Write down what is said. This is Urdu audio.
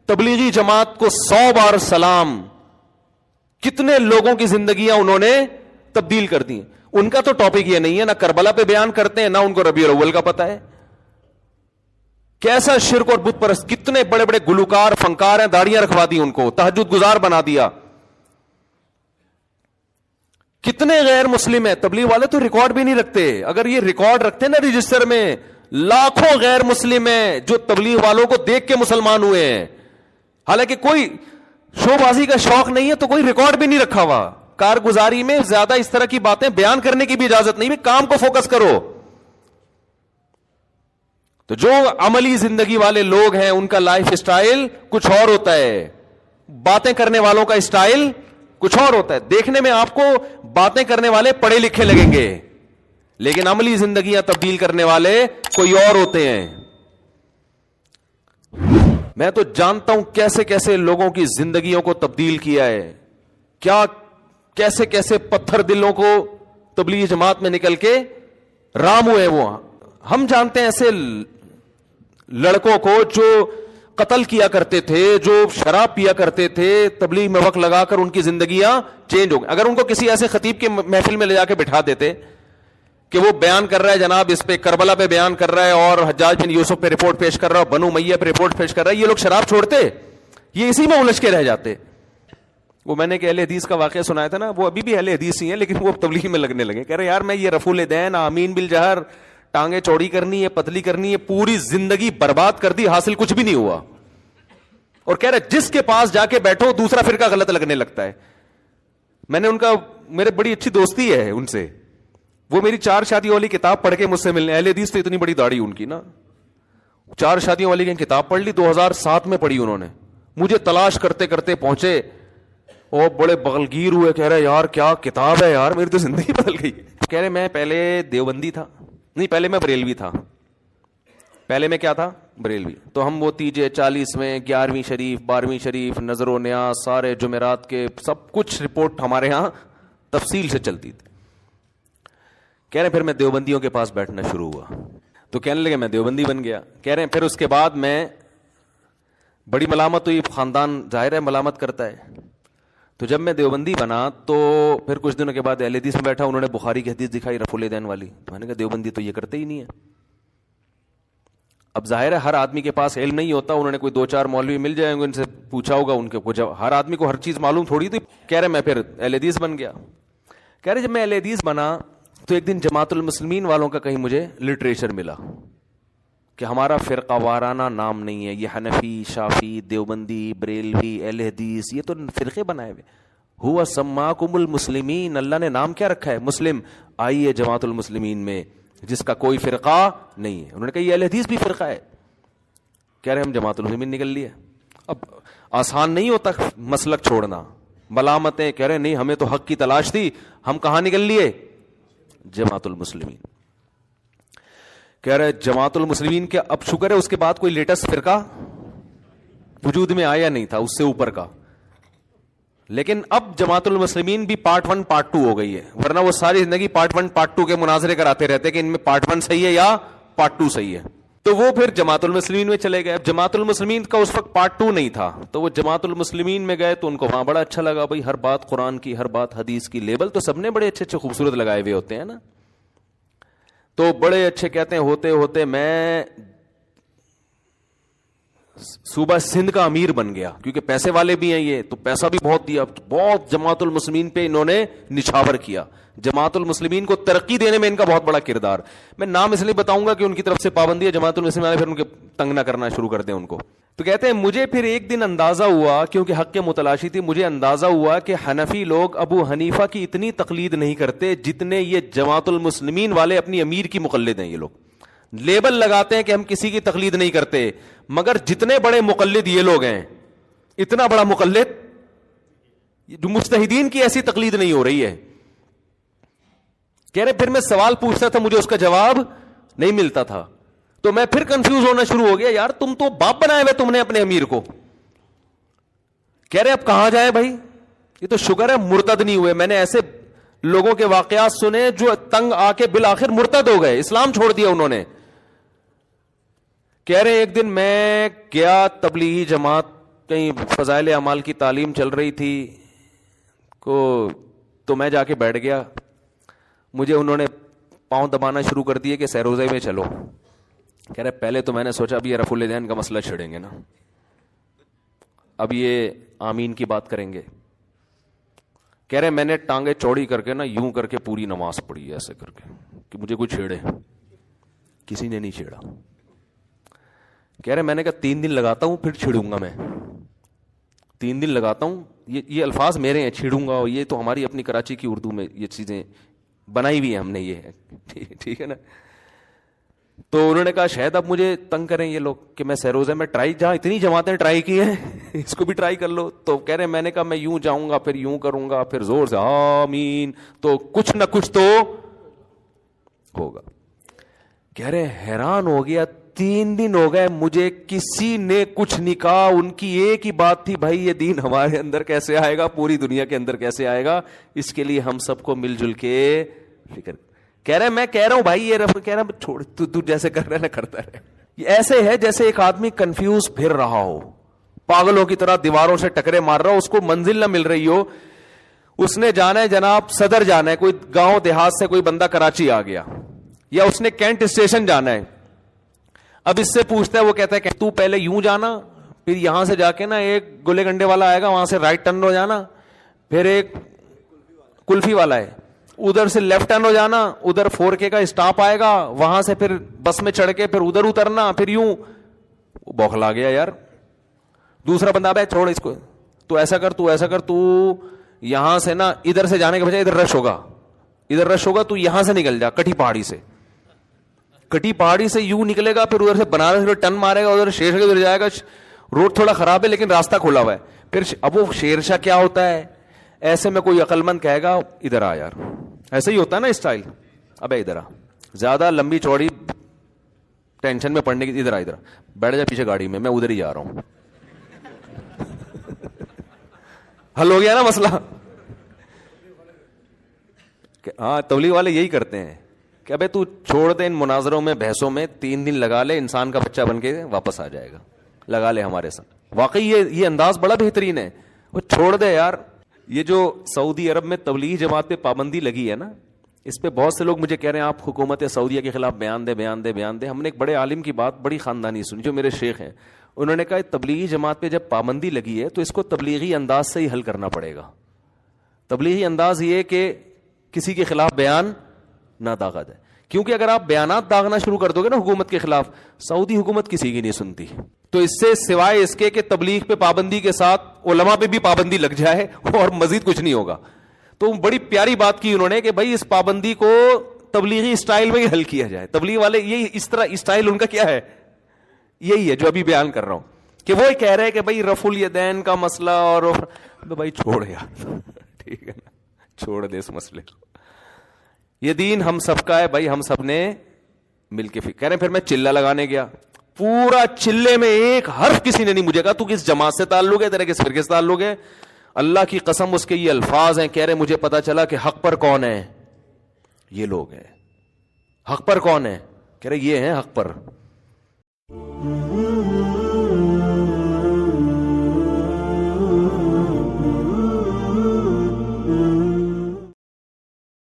تبلیغی جماعت کو 100 بار سلام. کتنے لوگوں کی زندگیاں انہوں نے تبدیل کر دی. ان کا تو ٹاپک یہ نہیں ہے, نہ کربلا پہ بیان کرتے ہیں, نہ ان کو ربیع الاول کا پتا ہے. کیسا شرک اور بت پرست. کتنے بڑے بڑے گلوکار فنکار ہیں, داڑیاں رکھوا دی ان کو, تہجد گزار بنا دیا. کتنے غیر مسلم ہیں. تبلیغ والے تو ریکارڈ بھی نہیں رکھتے. اگر یہ ریکارڈ رکھتے نا رجسٹر میں, لاکھوں غیر مسلم ہیں جو تبلیغ والوں کو دیکھ کے مسلمان ہوئے ہیں. حالانکہ کوئی شو بازی کا شوق نہیں ہے تو کوئی ریکارڈ بھی نہیں رکھا ہوا. کارگزاری میں زیادہ اس طرح کی باتیں بیان کرنے کی بھی اجازت نہیں. کام کو فوکس کرو. تو جو عملی زندگی والے لوگ ہیں ان کا لائف اسٹائل کچھ اور ہوتا ہے, باتیں کرنے والوں کا اسٹائل کچھ اور ہوتا ہے. دیکھنے میں آپ کو باتیں کرنے والے پڑھے لکھے لگیں گے, لیکن عملی زندگیاں تبدیل کرنے والے کوئی اور ہوتے ہیں. میں تو جانتا ہوں کیسے کیسے لوگوں کی زندگیوں کو تبدیل کیا ہے, کیا کیسے کیسے پتھر دلوں کو تبلیغ جماعت میں نکل کے رام ہوئے. وہ ہم جانتے ہیں ایسے لڑکوں کو جو قتل کیا کرتے تھے, جو شراب پیا کرتے تھے, تبلیغ میں وقت لگا کر ان کی زندگیاں چینج ہو گئی. اگر ان کو کسی ایسے خطیب کے محفل میں لے جا کے بٹھا دیتے کہ وہ بیان کر رہا ہے جناب اس پہ کربلا پہ بیان کر رہا ہے اور حجاج بن یوسف پہ رپورٹ پیش کر رہا ہے, بنو امیہ پہ رپورٹ پیش کر رہا ہے, یہ لوگ شراب چھوڑتے؟ یہ اسی میں الجھ کے رہ جاتے. وہ میں نے کہ اہل حدیث کا واقعہ سنایا تھا نا, وہ ابھی بھی اہل حدیث ہی ہیں لیکن وہ تبلیغ میں لگنے لگے. کہہ رہے یار میں یہ رفع الدین, آمین بالجہر, ٹانگیں چوڑی کرنی ہے, پتلی کرنی ہے, پوری زندگی برباد کر دی, حاصل کچھ بھی نہیں ہوا. اور کہہ رہے جس کے پاس جا کے بیٹھو دوسرا فرقہ غلط لگنے لگتا ہے. میں نے ان کا, میرے بڑی اچھی دوستی ہے ان سے, وہ میری 4 شادیوں والی کتاب پڑھ کے مجھ سے ملنے. اہل حدیث تو اتنی بڑی داڑھی ان کی نا, 4 شادیوں والی کی کتاب پڑھ لی, 2007 میں پڑھی انہوں نے. مجھے تلاش کرتے کرتے پہنچے, وہ بڑے بغلگیر ہوئے, کہہ رہے یار کیا کتاب ہے یار, میری تو زندگی بدل گئی. کہہ رہے میں پہلے دیوبندی تھا, نہیں پہلے میں بریلوی تھا. پہلے میں کیا تھا؟ بریلوی. تو ہم وہ تیجے 40 میں 11ویں شریف 12ویں شریف نظر و نیاز سارے جمعرات کے سب کچھ رپورٹ ہمارے ہاں تفصیل سے چلتی تھی. کہہ رہے پھر میں دیوبندیوں کے پاس بیٹھنا شروع ہوا تو کہنے لگے میں دیوبندی بن گیا. کہہ رہے ہیں پھر اس کے بعد میں بڑی ملامت ہوئی, خاندان ظاہر ہے ملامت کرتا ہے. تو جب میں دیوبندی بنا تو پھر کچھ دنوں کے بعد اہل حدیث میں بیٹھا, انہوں نے بخاری کی حدیث دکھائی رفع الدین والی. تو میں نے کہا دیوبندی تو یہ کرتے ہی نہیں ہے. اب ظاہر ہے ہر آدمی کے پاس علم نہیں ہوتا, انہوں نے کوئی 2-4 مولوی مل جائیں گے, ان سے پوچھا ہوگا, ان کے کچھ ہر آدمی کو ہر چیز معلوم تھوڑی تھی. کہہ رہے میں پھر اہل حدیث بن گیا. کہہ رہے جب میں اہل حدیث بنا تو ایک دن جماعت المسلمین والوں کا کہیں مجھے لٹریچر ملا کہ ہمارا فرقہ وارانہ نام نہیں ہے, یہ حنفی, شافی, دیوبندی, بریلوی, اہل حدیث, یہ تو فرقے بنائے ہوئے. ہوا سماکم المسلمین, اللہ نے نام کیا رکھا ہے؟ مسلم. آئیے جماعت المسلمین میں جس کا کوئی فرقہ نہیں ہے. انہوں نے کہا یہ اہل حدیث بھی فرقہ ہے. کہہ رہے ہم جماعت المسلمین نکل لیے. اب آسان نہیں ہوتا مسلک چھوڑنا, ملامتیں. کہہ رہے نہیں ہمیں تو حق کی تلاش تھی, ہم کہاں نکل لیے؟ جماعت المسلمین. کہہ رہے جماعت المسلمین کے اب شکر ہے اس کے بعد کوئی لیٹسٹ فرقہ وجود میں آیا نہیں تھا اس سے اوپر کا, لیکن اب جماعت المسلمین بھی پارٹ 1 پارٹ 2 ہو گئی ہے. ورنہ وہ ساری زندگی پارٹ 1 پارٹ 2 کے مناظرے کراتے رہتے کہ ان میں پارٹ 1 صحیح ہے یا پارٹ 2 صحیح ہے. تو وہ پھر جماعت المسلمین میں چلے گئے. اب جماعت المسلمین کا اس وقت پارٹ 2 نہیں تھا, تو وہ جماعت المسلمین میں گئے تو ان کو وہاں بڑا اچھا لگا. بھائی ہر بات قرآن کی, ہر بات حدیث کی, لیبل تو سب نے بڑے اچھے اچھے خوبصورت لگائے ہوئے ہوتے ہیں نا. تو بڑے اچھے کہتے ہیں ہوتے ہوتے میں صوبہ سندھ کا امیر بن گیا, کیونکہ پیسے والے بھی ہیں یہ, تو پیسہ بھی بہت دیا, بہت جماعت المسلمین پہ انہوں نے نچھاور کیا. جماعت المسلمین کو ترقی دینے میں ان کا بہت بڑا کردار. میں نام اس لیے بتاؤں گا کہ ان کی طرف سے پابندی ہے جماعت المسلمین والے, پھر ان کے تنگ نہ کرنا شروع کر دیں ان کو. تو کہتے ہیں مجھے پھر ایک دن اندازہ ہوا, کیونکہ حق کے متلاشی تھی, مجھے اندازہ ہوا کہ حنفی لوگ ابو حنیفہ کی اتنی تقلید نہیں کرتے جتنے یہ جماعت المسلمین والے اپنی امیر کی مقلد ہیں. یہ لوگ لیبل لگاتے ہیں کہ ہم کسی کی تقلید نہیں کرتے, مگر جتنے بڑے مقلد یہ لوگ ہیں, اتنا بڑا مقلد جو مجتہدین کی ایسی تقلید نہیں ہو رہی ہے. کہہ رہے پھر میں سوال پوچھتا تھا, مجھے اس کا جواب نہیں ملتا تھا, تو میں پھر کنفیوز ہونا شروع ہو گیا. یار تم تو باپ بنائے ہوئے تم نے اپنے امیر کو. کہہ رہے اب کہاں جائے بھائی, یہ تو شکر ہے مرتد نہیں ہوئے. میں نے ایسے لوگوں کے واقعات سنے جو تنگ آ کے بالآخر مرتد ہو گئے, اسلام چھوڑ دیا انہوں نے. کہہ رہے ایک دن میں گیا تبلیغی جماعت، کہیں فضائل اعمال کی تعلیم چل رہی تھی تو میں جا کے بیٹھ گیا. مجھے انہوں نے پاؤں دبانا شروع کر دیے کہ سیروزے میں چلو. کہہ رہے پہلے تو میں نے سوچا اب یہ رفع الیدین کا مسئلہ چھڑیں گے نا، اب یہ آمین کی بات کریں گے. کہہ رہے میں نے ٹانگیں چوڑی کر کے نا یوں کر کے پوری نماز پڑھی ایسے کر کے کہ مجھے کوئی چھیڑے. کسی نے نہیں چھیڑا. کہہ رہے میں نے کہا 3 دن لگاتا ہوں پھر چھیڑوں گا. میں 3 دن لگاتا ہوں، یہ الفاظ میرے ہیں، چھیڑوں گا. یہ تو ہماری اپنی کراچی کی اردو میں یہ چیزیں بنائی ہوئی ہیں ہم نے، یہ ٹھیک ہے نا. تو انہوں نے کہا شاید اب مجھے تنگ کریں یہ لوگ کہ میں سیروزے میں ٹرائی، جہاں اتنی جماعتیں ٹرائی کی ہیں اس کو بھی ٹرائی کر لو. تو کہہ رہے میں نے کہا میں یوں جاؤں گا پھر یوں کروں گا پھر زور سے آمین، تو کچھ نہ کچھ تو ہوگا. کہہ رہے حیران ہو گیا، 3 دن ہو گئے مجھے کسی نے کچھ نہیں کہا. ان کی ایک ہی بات تھی، بھائی یہ دین ہمارے اندر کیسے آئے گا، پوری دنیا کے اندر کیسے آئے گا، اس کے لیے ہم سب کو مل جل کے فکر. کہہ رہے میں کہہ رہا ہوں بھائی یہ کہہ رہا چھوڑ تو جیسے کر رہا ہے نا کرتا رہے. یہ ایسے ہے جیسے ایک آدمی کنفیوز پھر رہا ہو، پاگلوں کی طرح دیواروں سے ٹکرے مار رہا ہو، اس کو منزل نہ مل رہی ہو. اس نے جانا ہے جناب صدر جانا ہے، کوئی گاؤں دیہات سے کوئی بندہ کراچی آ گیا، یا اس نے کینٹ اسٹیشن جانا ہے. اب اس سے پوچھتا ہے، وہ کہتا ہے کہ تو پہلے یوں جانا، پھر یہاں سے جا کے نا ایک گلے گنڈے والا آئے گا، وہاں سے رائٹ ٹرن ہو جانا، پھر ایک کلفی والا ہے، ادھر سے لیفٹ ٹرن ہو جانا، ادھر 4K کا اسٹاپ آئے گا، وہاں سے پھر بس میں چڑھ کے پھر ادھر اترنا، پھر یوں. بوکھلا گیا یار. دوسرا بندہ بھائی چھوڑ اس کو، تو ایسا کر تو یہاں سے نا ادھر سے جانے کے بجائے ادھر رش ہوگا تو یہاں سے نکل جا کٹی پہاڑی سے یوں نکلے گا، پھر ادھر سے بنارس ٹرن مارے گا، ادھر شیر ادھر جائے گا. روڈ تھوڑا خراب ہے لیکن راستہ کھلا ہوا ہے. پھر اب وہ شیرشاہ کیا ہوتا ہے، ایسے میں کوئی عقل مند کہے گا ادھر آ یار، ایسا ہی ہوتا ہے نا اسٹائل. ابے ادھر آ، زیادہ لمبی چوڑی ٹینشن میں پڑنے کی، ادھر آ بیٹھ جا پیچھے گاڑی میں ادھر ہی جا رہا ہوں. حل ہو گیا نا مسئلہ. ہاں تبلیغ والے یہی کرتے ہیں کہ ابے تو چھوڑ دے ان مناظروں میں بحثوں میں، 3 دن لگا لے، انسان کا بچہ بن کے واپس آ جائے گا، لگا لے ہمارے ساتھ. واقعی یہ انداز بڑا بہترین ہے. وہ چھوڑ دے یار. یہ جو سعودی عرب میں تبلیغی جماعت پہ پابندی لگی ہے نا، اس پہ بہت سے لوگ مجھے کہہ رہے ہیں آپ حکومت سعودیہ کے خلاف بیان دے. ہم نے ایک بڑے عالم کی بات بڑی خاندانی سنی جو میرے شیخ ہیں. انہوں نے کہا تبلیغی جماعت پہ جب پابندی لگی ہے تو اس کو تبلیغی انداز سے ہی حل کرنا پڑے گا. تبلیغی انداز یہ کہ کسی کے خلاف بیان نہ داغا جائے، کیونکہ اگر آپ بیانات داغنا شروع کر دو گے نا حکومت کے خلاف، سعودی حکومت کسی کی نہیں سنتی. تو اس سے سوائے اس کے کہ تبلیغ پہ پابندی کے ساتھ علماء پہ بھی پابندی لگ جائے اور مزید کچھ نہیں ہوگا. تو بڑی پیاری بات کی انہوں نے کہ بھائی اس پابندی کو تبلیغی اسٹائل میں ہی حل کیا جائے. تبلیغ والے یہی اس طرح اسٹائل ان کا کیا ہے، یہی ہے جو ابھی بیان کر رہا ہوں کہ وہ کہہ رہے کہ بھائی رفع الیدین کا مسئلہ اور بھائی چھوڑ یار ٹھیک ہے نا، چھوڑ دے اس مسئلے کو. یہ دین ہم سب کا ہے بھائی، ہم سب نے مل کے کہہ رہے. پھر میں چلہ لگانے گیا، پورا چلے میں ایک حرف کسی نے نہیں مجھے کہا تو کس جماعت سے تعلق ہے، تیرے کس فرقے سے تعلق ہے. اللہ کی قسم اس کے یہ الفاظ ہیں. کہہ رہے مجھے پتا چلا کہ حق پر کون ہے، یہ لوگ ہیں. حق پر کون ہے، کہہ رہے یہ ہیں حق پر.